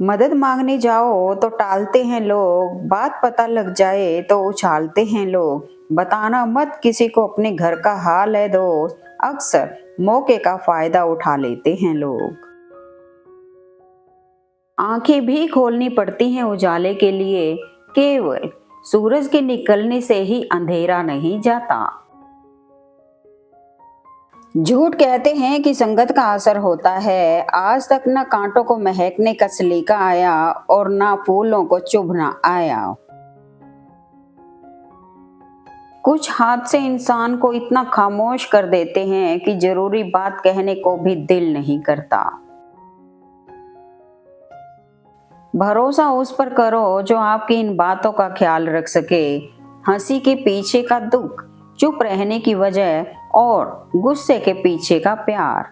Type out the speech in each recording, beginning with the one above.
मदद मांगने जाओ तो टालते हैं लोग, बात पता लग जाए तो उछालते हैं लोग। बताना मत किसी को अपने घर का हाल है दोस्त, अक्सर मौके का फायदा उठा लेते हैं लोग। आंखें भी खोलनी पड़ती हैं उजाले के लिए, केवल सूरज के निकलने से ही अंधेरा नहीं जाता। झूठ कहते हैं कि संगत का असर होता है, आज तक न कांटों को महकने का सलीका आया और ना फूलों को चुभना आया। कुछ हादसे इंसान को इतना खामोश कर देते हैं कि जरूरी बात कहने को भी दिल नहीं करता। भरोसा उस पर करो जो आपकी इन बातों का ख्याल रख सके। हंसी के पीछे का दुख, चुप रहने की वजह और गुस्से के पीछे का प्यार।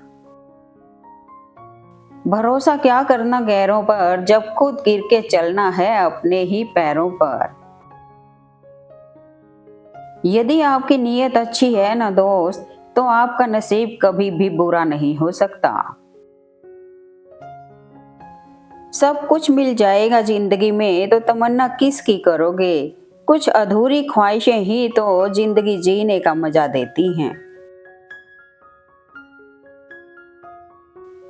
भरोसा क्या करना गैरों पर जब खुद गिर के चलना है अपने ही पैरों पर। यदि आपकी नीयत अच्छी है ना दोस्त, तो आपका नसीब कभी भी बुरा नहीं हो सकता। सब कुछ मिल जाएगा जिंदगी में तो तमन्ना किसकी करोगे। कुछ अधूरी ख्वाहिशें ही तो जिंदगी जीने का मजा देती हैं।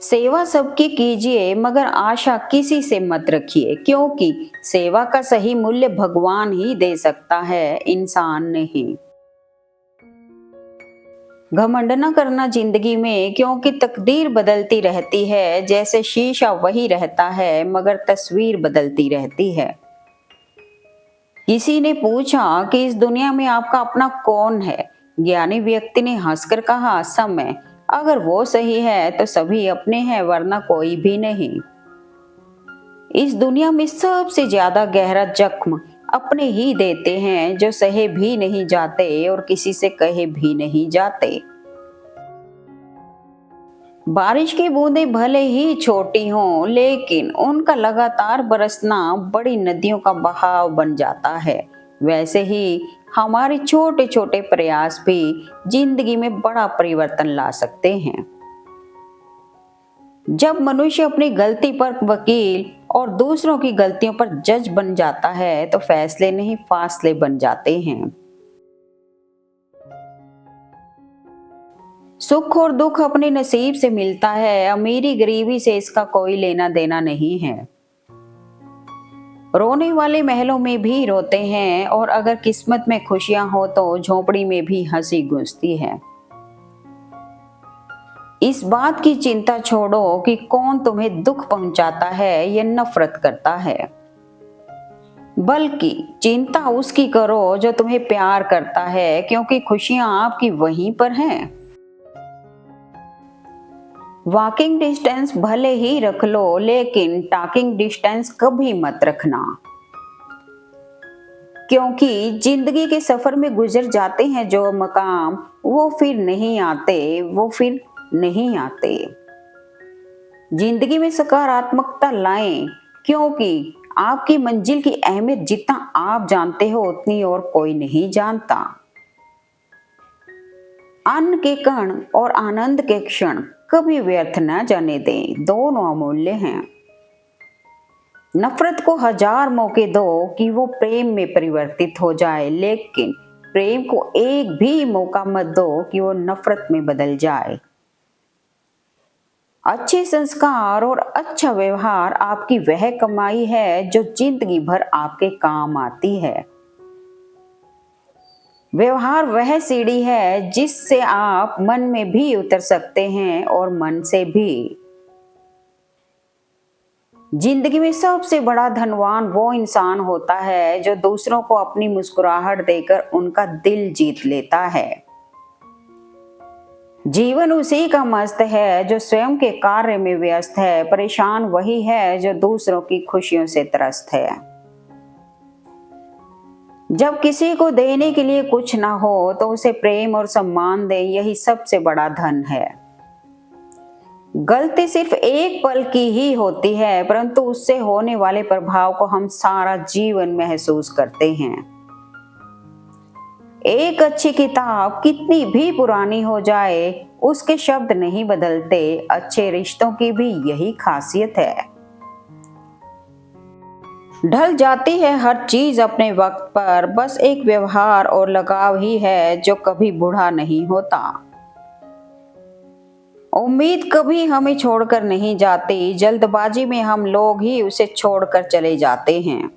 सेवा सबकी कीजिए मगर आशा किसी से मत रखिए, क्योंकि सेवा का सही मूल्य भगवान ही दे सकता है, इंसान नहीं। घमंड न करना जिंदगी में, क्योंकि तकदीर बदलती रहती है, जैसे शीशा वही रहता है मगर तस्वीर बदलती रहती है। किसी ने पूछा कि इस दुनिया में आपका अपना कौन है। ज्ञानी व्यक्ति ने हंसकर कहा, समय। अगर वो सही है तो सभी अपने हैं, वरना कोई भी नहीं। इस दुनिया में सबसे ज्यादा गहरा जख्म अपने ही देते हैं, जो सहे भी नहीं जाते और किसी से कहे भी नहीं जाते। बारिश की बूंदें भले ही छोटी हों, लेकिन उनका लगातार बरसना बड़ी नदियों का बहाव बन जाता है। वैसे ही हमारे छोटे छोटे प्रयास भी जिंदगी में बड़ा परिवर्तन ला सकते हैं। जब मनुष्य अपनी गलती पर वकील और दूसरों की गलतियों पर जज बन जाता है, तो फैसले नहीं फासले बन जाते हैं। सुख और दुख अपने नसीब से मिलता है, अमीरी गरीबी से इसका कोई लेना देना नहीं है। रोने वाले महलों में भी रोते हैं, और अगर किस्मत में खुशियां हो तो झोपड़ी में भी हंसी गूंजती है। इस बात की चिंता छोड़ो कि कौन तुम्हें दुख पहुंचाता है या नफरत करता है, बल्कि चिंता उसकी करो जो तुम्हें प्यार करता है, क्योंकि खुशियां आपकी वहीं पर हैं। वॉकिंग डिस्टेंस भले ही रख लो, लेकिन टॉकिंग डिस्टेंस कभी मत रखना, क्योंकि जिंदगी के सफर में गुजर जाते हैं जो मकाम, वो फिर नहीं आते। जिंदगी में सकारात्मकता लाएं, क्योंकि आपकी मंजिल की अहमियत जितना आप जानते हो उतनी और कोई नहीं जानता। अन्न के कण और आनंद के क्षण कभी व्यर्थ न जाने दें, दोनों अमूल्य हैं। नफरत को 1000 मौके दो कि वो प्रेम में परिवर्तित हो जाए, लेकिन प्रेम को एक भी मौका मत दो कि वो नफरत में बदल जाए। अच्छे संस्कार और अच्छा व्यवहार आपकी वह कमाई है जो जिंदगी भर आपके काम आती है। व्यवहार वह सीढ़ी है जिससे आप मन में भी उतर सकते हैं और मन से भी। जिंदगी में सबसे बड़ा धनवान वो इंसान होता है जो दूसरों को अपनी मुस्कुराहट देकर उनका दिल जीत लेता है। जीवन उसी का मस्त है जो स्वयं के कार्य में व्यस्त है, परेशान वही है जो दूसरों की खुशियों से त्रस्त है। जब किसी को देने के लिए कुछ ना हो तो उसे प्रेम और सम्मान दे, यही सबसे बड़ा धन है। गलती सिर्फ एक पल की ही होती है, परंतु उससे होने वाले प्रभाव को हम सारा जीवन महसूस करते हैं। एक अच्छी किताब कितनी भी पुरानी हो जाए, उसके शब्द नहीं बदलते। अच्छे रिश्तों की भी यही खासियत है। ढल जाती है हर चीज अपने वक्त पर, बस एक व्यवहार और लगाव ही है जो कभी बूढ़ा नहीं होता। उम्मीद कभी हमें छोड़कर नहीं जाती, जल्दबाजी में हम लोग ही उसे छोड़कर चले जाते हैं।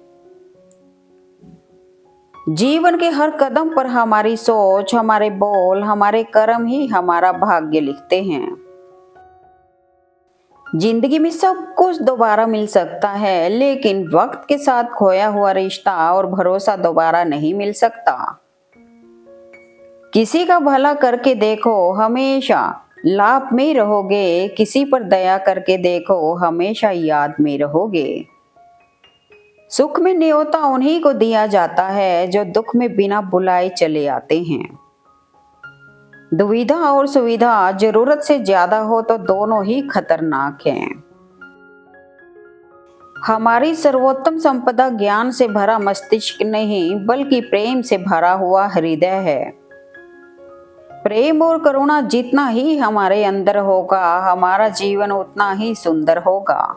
जीवन के हर कदम पर हमारी सोच, हमारे बोल, हमारे कर्म ही हमारा भाग्य लिखते हैं। जिंदगी में सब कुछ दोबारा मिल सकता है, लेकिन वक्त के साथ खोया हुआ रिश्ता और भरोसा दोबारा नहीं मिल सकता। किसी का भला करके देखो, हमेशा लाभ में रहोगे। किसी पर दया करके देखो, हमेशा याद में रहोगे। सुख में न्योता उन्हीं को दिया जाता है जो दुख में बिना बुलाए चले आते हैं। दुविधा और सुविधा जरूरत से ज्यादा हो तो दोनों ही खतरनाक हैं। हमारी सर्वोत्तम संपदा ज्ञान से भरा मस्तिष्क नहीं, बल्कि प्रेम से भरा हुआ हृदय है। प्रेम और करुणा जितना ही हमारे अंदर होगा, हमारा जीवन उतना ही सुंदर होगा।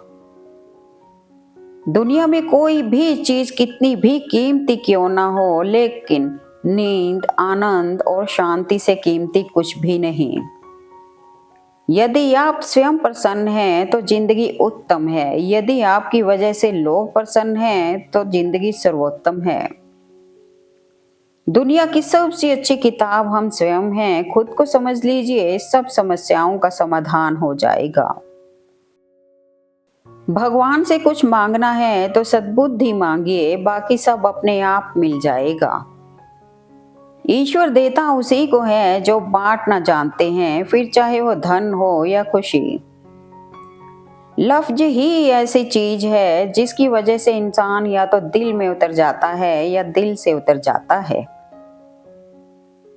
दुनिया में कोई भी चीज कितनी भी कीमती क्यों ना हो, लेकिन नींद, आनंद और शांति से कीमती कुछ भी नहीं। यदि आप स्वयं प्रसन्न हैं तो जिंदगी उत्तम है। यदि आपकी वजह से लोग प्रसन्न हैं तो जिंदगी सर्वोत्तम है। दुनिया की सबसे अच्छी किताब हम स्वयं हैं। खुद को समझ लीजिए, सब समस्याओं का समाधान हो जाएगा। भगवान से कुछ मांगना है तो सद्बुद्धि मांगिए, बाकी सब अपने आप मिल जाएगा। ईश्वर देता उसी को है जो बांटना जानते हैं, फिर चाहे वो धन हो या खुशी। लफ्ज ही ऐसी चीज है जिसकी वजह से इंसान या तो दिल में उतर जाता है या दिल से उतर जाता है।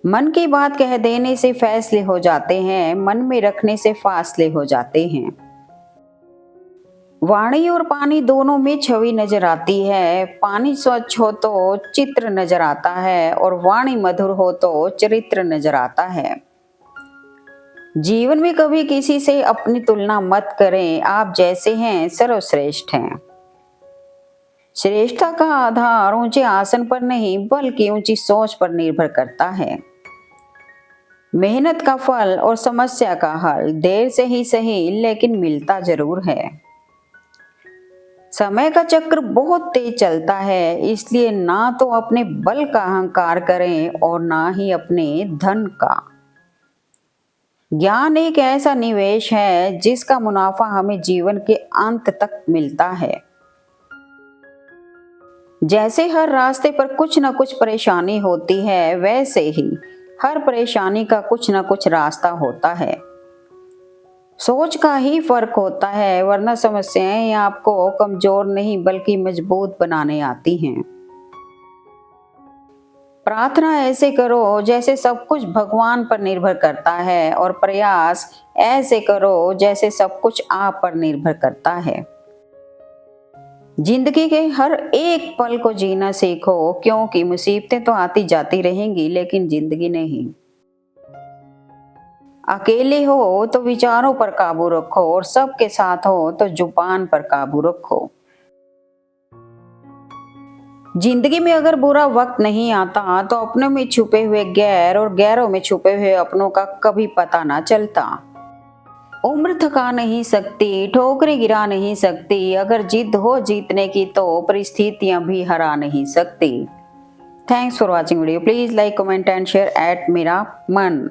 मन की बात कह देने से फैसले हो जाते हैं, मन में रखने से फासले हो जाते हैं। वाणी और पानी दोनों में छवि नजर आती है। पानी स्वच्छ हो तो चित्र नजर आता है और वाणी मधुर हो तो चरित्र नजर आता है। जीवन में कभी किसी से अपनी तुलना मत करें। आप जैसे हैं सर्वश्रेष्ठ हैं। श्रेष्ठता का आधार ऊंचे आसन पर नहीं, बल्कि ऊंची सोच पर निर्भर करता है। मेहनत का फल और समस्या का हल देर से ही सही, लेकिन मिलता जरूर है। समय का चक्र बहुत तेज चलता है, इसलिए ना तो अपने बल का अहंकार करें और ना ही अपने धन का। ज्ञान एक ऐसा निवेश है जिसका मुनाफा हमें जीवन के अंत तक मिलता है। जैसे हर रास्ते पर कुछ न कुछ परेशानी होती है, वैसे ही हर परेशानी का कुछ न कुछ रास्ता होता है। सोच का ही फर्क होता है, वरना समस्याएं आपको कमजोर नहीं बल्कि मजबूत बनाने आती हैं। प्रार्थना ऐसे करो जैसे सब कुछ भगवान पर निर्भर करता है, और प्रयास ऐसे करो जैसे सब कुछ आप पर निर्भर करता है। जिंदगी के हर एक पल को जीना सीखो, क्योंकि मुसीबतें तो आती जाती रहेंगी, लेकिन जिंदगी नहीं। अकेले हो तो विचारों पर काबू रखो, और सबके साथ हो तो जुबान पर काबू रखो। जिंदगी में अगर बुरा वक्त नहीं आता तो अपनों में छुपे हुए गैर और गैरों में छुपे हुए अपनों का कभी पता ना चलता। उम्र थका नहीं सकती, ठोकरें गिरा नहीं सकती, अगर जिद हो जीतने की तो परिस्थितियां भी हरा नहीं सकती। Thanks for watching video. Please like, comment and share eight मेरा मन।